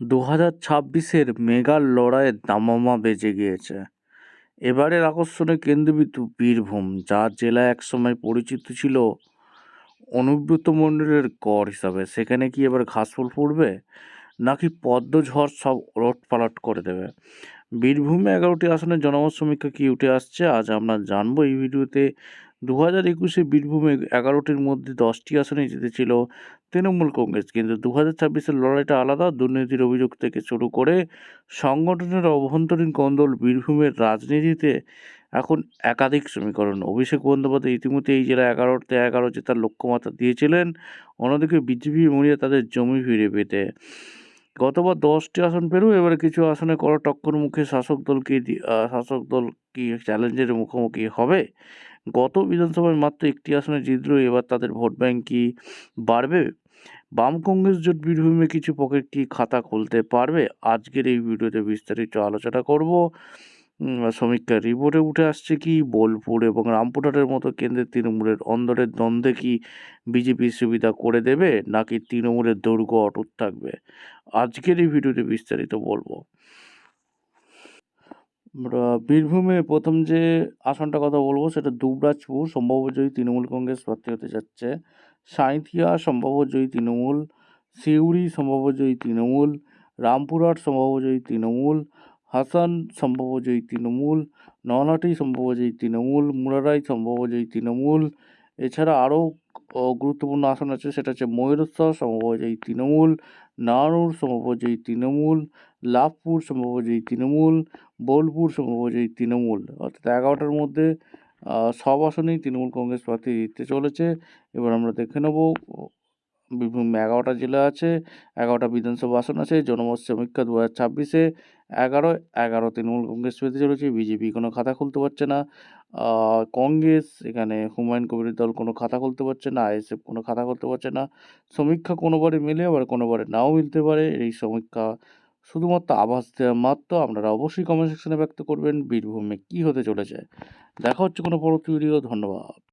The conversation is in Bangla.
2026-এর মেগা লড়াইয়ের দামামা বেজে গিয়েছে। এবারের আকর্ষণের কেন্দ্রবিন্দু বীরভূম, যা জেলা একসময় পরিচিত ছিল অনুব্রত মণ্ডলের গড় হিসাবে। সেখানে কি এবার ঘাসফুল ফুটবে, নাকি পদ্মঝড় সব ওলটপালট করে দেবে? বীরভূমে 11টি আসনের জনমত সমীক্ষা কি উঠে আসছে, আজ আমরা জানবো এই ভিডিওতে। 2021-এ বীরভূমে 11টির মধ্যে 10টি আসনে জিতেছিল তৃণমূল কংগ্রেস, কিন্তু 2026-এর লড়াইটা আলাদা। দুর্নীতির অভিযোগ থেকে শুরু করে সংগঠনের অভ্যন্তরীণ কোন্দল, বীরভূমের রাজনীতিতে এখন একাধিক সমীকরণ। অভিষেক বন্দ্যোপাধ্যায় ইতিমধ্যে এই জেলা 11তে 11 জেতার লক্ষ্যমাত্রা দিয়েছিলেন, অন্যদিকে বিজেপি মরিয়া তাদের জমি ফিরে পেতে। গতবার 10টি আসন পেলেও এবারে কিছু আসনে কড়া টক্কর মুখে শাসক দল কি চ্যালেঞ্জের মুখোমুখি হবে? গত বিধানসভায় মাত্র একটি আসনে জিতলেও এবার তাদের ভোট ব্যাংক কি বাড়বে? বাম কংগ্রেস জোট বীরভূমে কিছু পকেট কি খাতা খুলতে পারবে? আজকের এই ভিডিওতে বিস্তারিত আলোচনা করব। সমীক্ষার রিপোর্টে উঠে আসছে কি বোলপুর এবং রামপুরহাটের মতো কেন্দ্রের তৃণমূলের অন্দরের দ্বন্দ্বে কি বিজেপি সুবিধা করে দেবে, নাকি তৃণমূলের দৈর্ঘ্য অটুট থাকবে? আজকের এই ভিডিওতে বিস্তারিত বলবো। আমরা বীরভূমে প্রথম যে আসনটা কথা বলবো সেটা দুবরাজপুর, সম্ভাব্যজয়ী তৃণমূল কংগ্রেস প্রার্থী হতে যাচ্ছে। সাঁইথিয়া সম্ভাব্যজয়ী তৃণমূল, সিউড়ি সম্ভাব্যজয়ী তৃণমূল, রামপুরহাট সম্ভাব্যজয়ী তৃণমূল, হাসান সম্ভাব্যজয়ী তৃণমূল, নলহাটি সম্ভাব্যজয়ী তৃণমূল, মুরারাই সম্ভাব্যজয়ী তৃণমূল। এছাড়া আরও গুরুত্বপূর্ণ আসন আছে, সেটা হচ্ছে ময়ূরস্থল সম্ভাব্যজয়ী তৃণমূল, নানুর সম্ভাব্যজয়ী তৃণমূল, লাভপুর সম্ভাব্যজয়ী তৃণমূল, বোলপুর সম্ভাব্যজয়ী তৃণমূল। অর্থাৎ 11টার মধ্যে সব আসনেই তৃণমূল কংগ্রেস প্রার্থী জিততে চলেছে। এবার আমরা দেখে নেব, বীরভূমে 11টা জেলা আছে, 11টা বিধানসভা আসন আছে। জনমত সমীক্ষা 2026-এ 11 তৃণমূল কংগ্রেস পেতে চলেছে। বিজেপি কোনো খাতা খুলতে পারছে না। কংগ্রেস, এখানে হুমায়ুন কবিরের দল কোনো খাতা খুলতে পারছে না, আইএসএফ কোনো খাতা খুলতে পারছে না। সমীক্ষা কোনোবারে মেলে, আবার কোনোবারে নাও মিলতে পারে। এই সমীক্ষা শুধুমাত্র আভাস দেওয়া মাত্র। আপনারা অবশ্যই কমেন্ট সেকশনে ব্যক্ত করবেন বীরভূমে কী হতে চলেছে। দেখা হচ্ছে কোনো পরবর্তী ভিডিও। ধন্যবাদ।